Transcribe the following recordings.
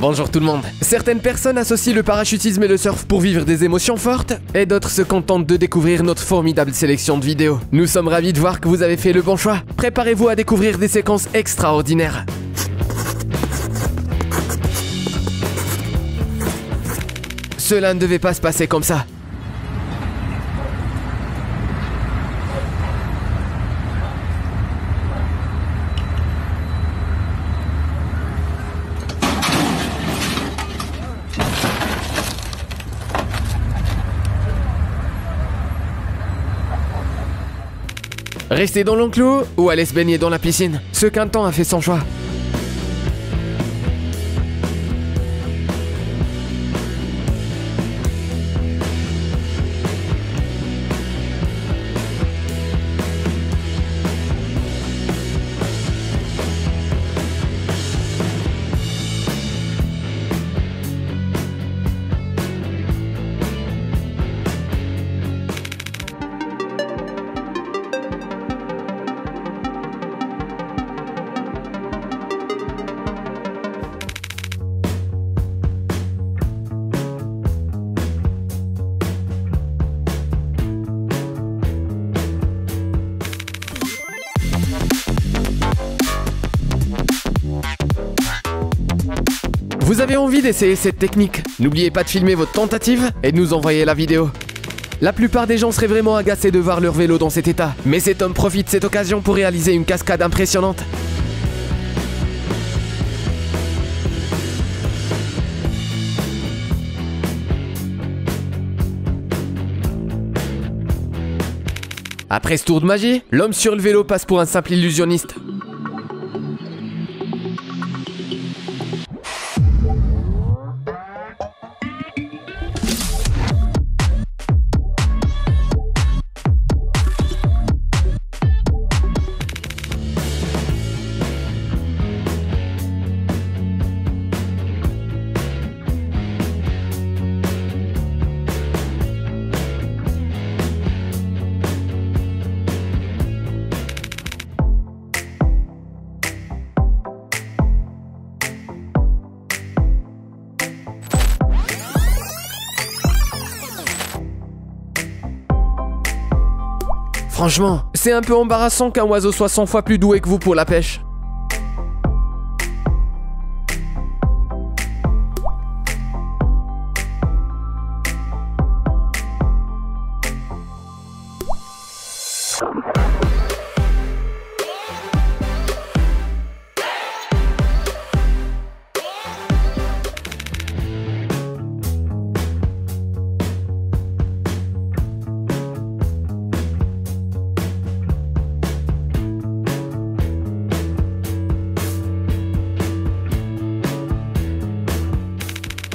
Bonjour tout le monde. Certaines personnes associent le parachutisme et le surf pour vivre des émotions fortes, et d'autres se contentent de découvrir notre formidable sélection de vidéos. Nous sommes ravis de voir que vous avez fait le bon choix. Préparez-vous à découvrir des séquences extraordinaires. Cela ne devait pas se passer comme ça. Rester dans l'enclos ou aller se baigner dans la piscine? Ce qu'Antan a fait son choix. Vous avez envie d'essayer cette technique? N'oubliez pas de filmer votre tentative et de nous envoyer la vidéo. La plupart des gens seraient vraiment agacés de voir leur vélo dans cet état, mais cet homme profite de cette occasion pour réaliser une cascade impressionnante. Après ce tour de magie, l'homme sur le vélo passe pour un simple illusionniste. Franchement, c'est un peu embarrassant qu'un oiseau soit 100 fois plus doué que vous pour la pêche.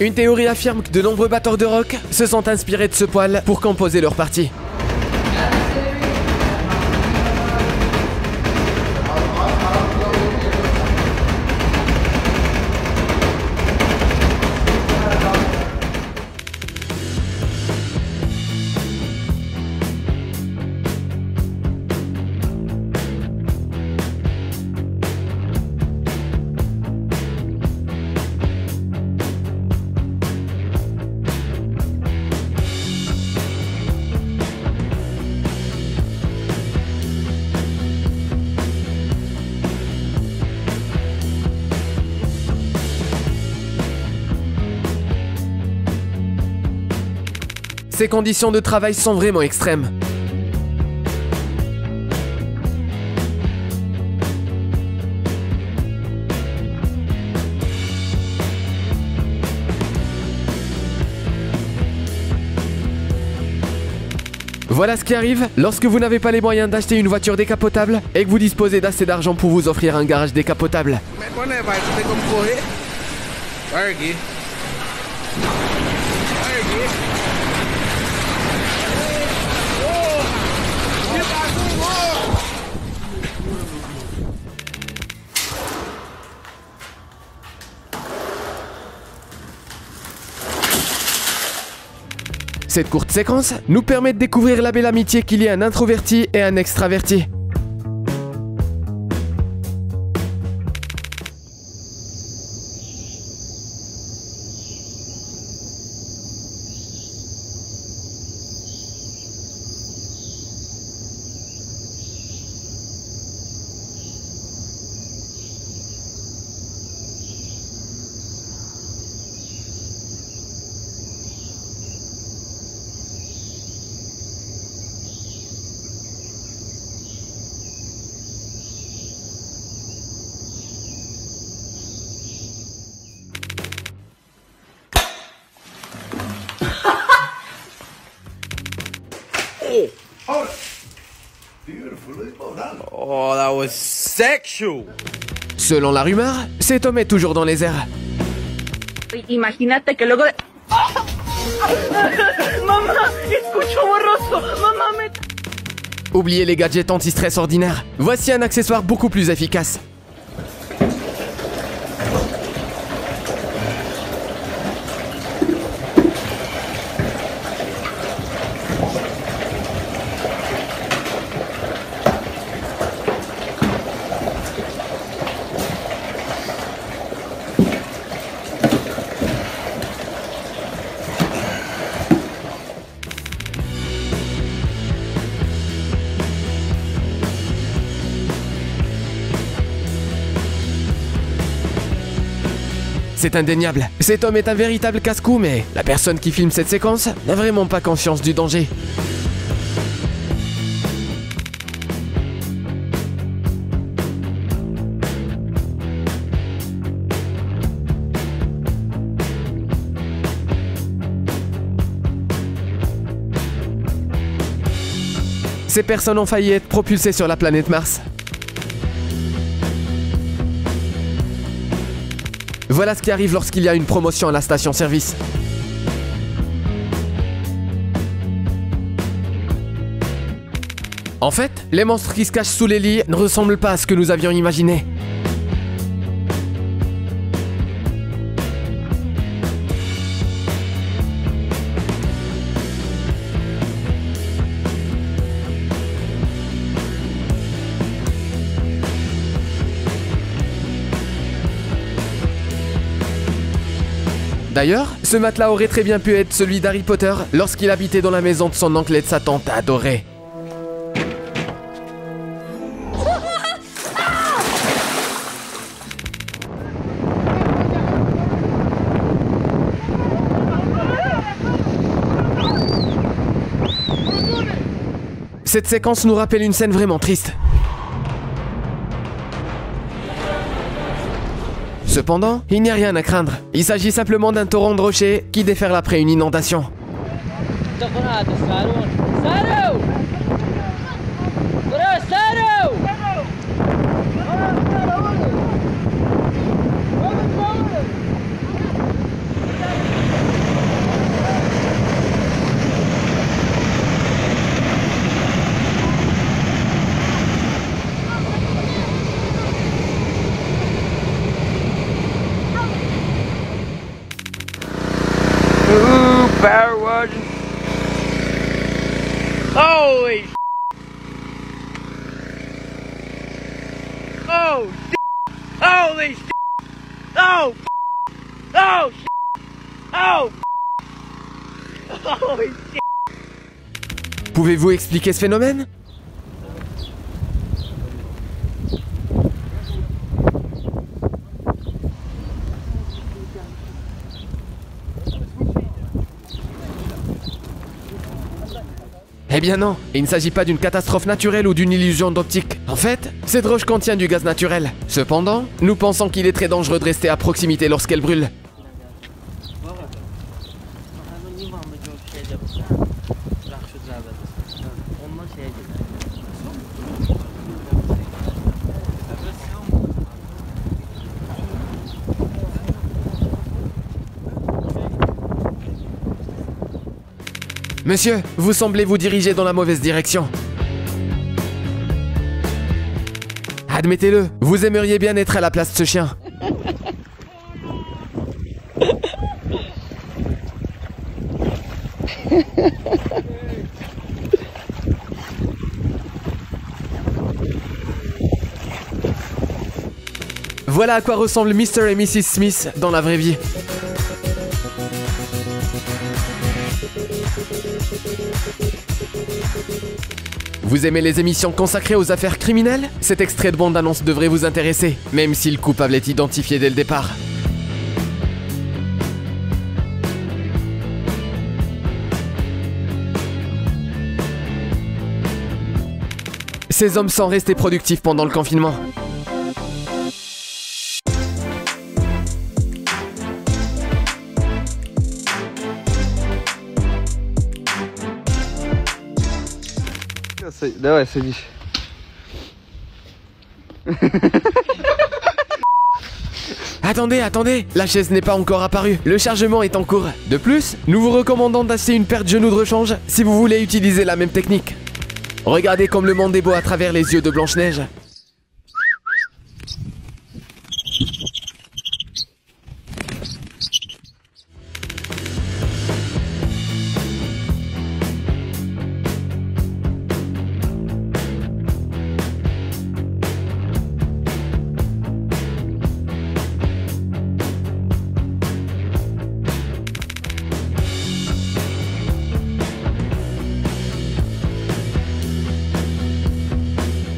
Une théorie affirme que de nombreux batteurs de rock se sont inspirés de ce poil pour composer leur partie. Ces conditions de travail sont vraiment extrêmes. Voilà ce qui arrive lorsque vous n'avez pas les moyens d'acheter une voiture décapotable et que vous disposez d'assez d'argent pour vous offrir un garage décapotable. Cette courte séquence nous permet de découvrir la belle amitié qu'il y a un introverti et un extraverti. Oh, that was sexual. Selon la rumeur, cet homme est toujours dans les airs. Imagínate que luego de... Mamá, escucho borroso. Mamá me... Oubliez les gadgets anti-stress ordinaires. Voici un accessoire beaucoup plus efficace. C'est indéniable. Cet homme est un véritable casse-cou, mais la personne qui filme cette séquence n'a vraiment pas conscience du danger. Ces personnes ont failli être propulsées sur la planète Mars. Voilà ce qui arrive lorsqu'il y a une promotion à la station-service. En fait, les monstres qui se cachent sous les lits ne ressemblent pas à ce que nous avions imaginé. D'ailleurs, ce matelas aurait très bien pu être celui d'Harry Potter lorsqu'il habitait dans la maison de son oncle et de sa tante adorée. Cette séquence nous rappelle une scène vraiment triste. Cependant, il n'y a rien à craindre. Il s'agit simplement d'un torrent de rochers qui déferle après une inondation. Ooh, power washing. Holy sh**. Oh sh**. Holy sh**. Oh sh**. Oh sh**. Oh sh**. Holy sh**. Pouvez-vous expliquer ce phénomène ? Eh bien non, il ne s'agit pas d'une catastrophe naturelle ou d'une illusion d'optique. En fait, cette roche contient du gaz naturel. Cependant, nous pensons qu'il est très dangereux de rester à proximité lorsqu'elle brûle. Monsieur, vous semblez vous diriger dans la mauvaise direction. Admettez-le, vous aimeriez bien être à la place de ce chien. Voilà à quoi ressemblent Mr. et Mrs. Smith dans la vraie vie. Vous aimez les émissions consacrées aux affaires criminelles? Cet extrait de bande-annonce devrait vous intéresser, même si le coupable est identifié dès le départ. Ces hommes sont restés productifs pendant le confinement. Давай, садись. Attendez, la chaise n'est pas encore apparue, le chargement est en cours. De plus, nous vous recommandons d'acheter une paire de genoux de rechange si vous voulez utiliser la même technique. Regardez comme le monde est beau à travers les yeux de Blanche-Neige.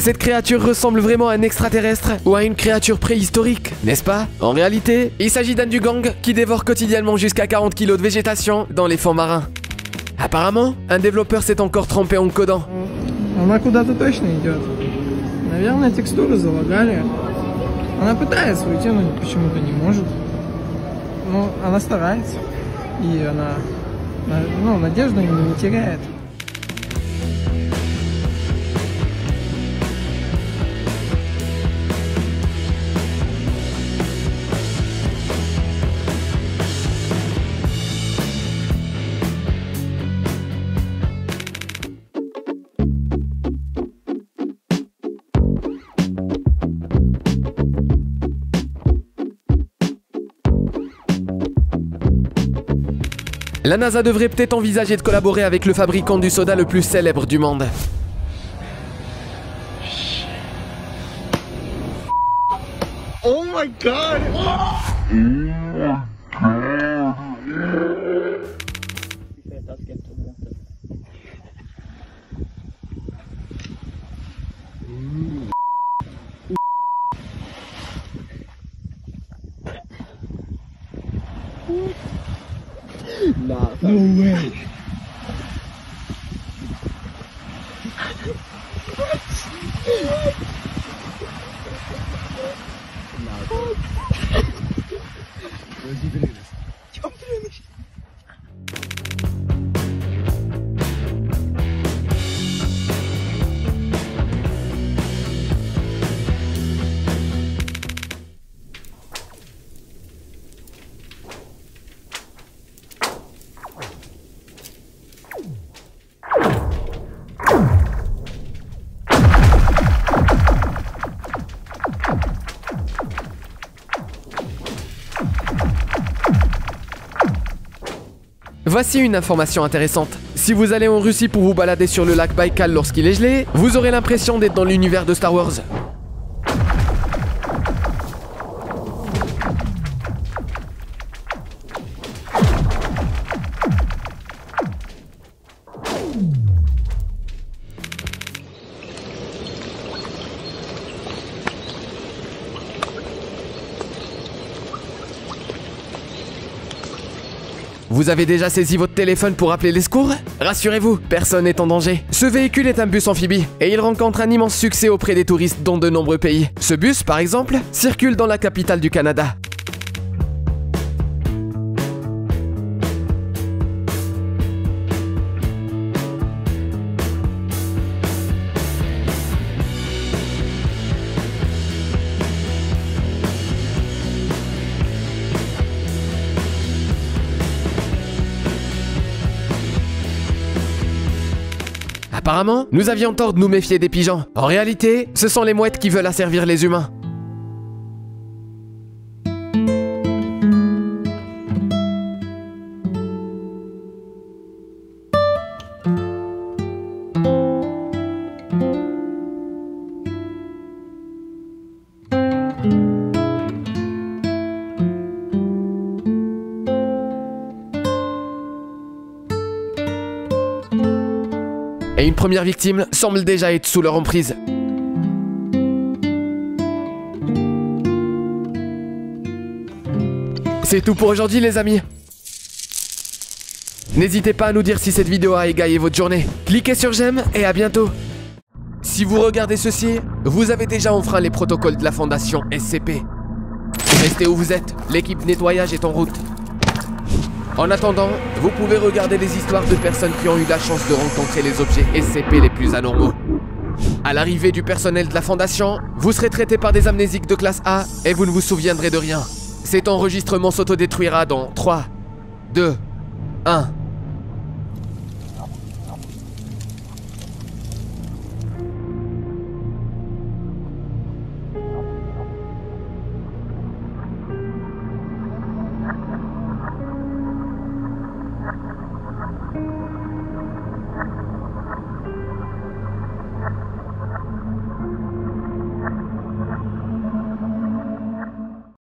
Cette créature ressemble vraiment à un extraterrestre ou à une créature préhistorique, n'est-ce pas? En réalité, il s'agit d'un dugong qui dévore quotidiennement jusqu'à 40 kg de végétation dans les fonds marins. Apparemment, un développeur s'est encore trompé en codant. Она куда-то точно идет. Наверное, текстуры залагали. Она пытается уйти, но почему-то не может. Но она старается. И она, надежду не теряет. La NASA devrait peut-être envisager de collaborer avec le fabricant du soda le plus célèbre du monde. Oh my god! No way! Voici une information intéressante. Si vous allez en Russie pour vous balader sur le lac Baïkal lorsqu'il est gelé, vous aurez l'impression d'être dans l'univers de Star Wars. Vous avez déjà saisi votre téléphone pour appeler les secours? Rassurez-vous, personne n'est en danger. Ce véhicule est un bus amphibie et il rencontre un immense succès auprès des touristes dans de nombreux pays. Ce bus, par exemple, circule dans la capitale du Canada. Apparemment, nous avions tort de nous méfier des pigeons. En réalité, ce sont les mouettes qui veulent asservir les humains. Et une première victime semble déjà être sous leur emprise. C'est tout pour aujourd'hui les amis. N'hésitez pas à nous dire si cette vidéo a égayé votre journée. Cliquez sur j'aime et à bientôt. Si vous regardez ceci, vous avez déjà enfreint les protocoles de la fondation SCP. Restez où vous êtes, l'équipe nettoyage est en route. En attendant, vous pouvez regarder les histoires de personnes qui ont eu la chance de rencontrer les objets SCP les plus anormaux. À l'arrivée du personnel de la fondation, vous serez traité par des amnésiques de classe A et vous ne vous souviendrez de rien. Cet enregistrement s'autodétruira dans 3, 2, 1.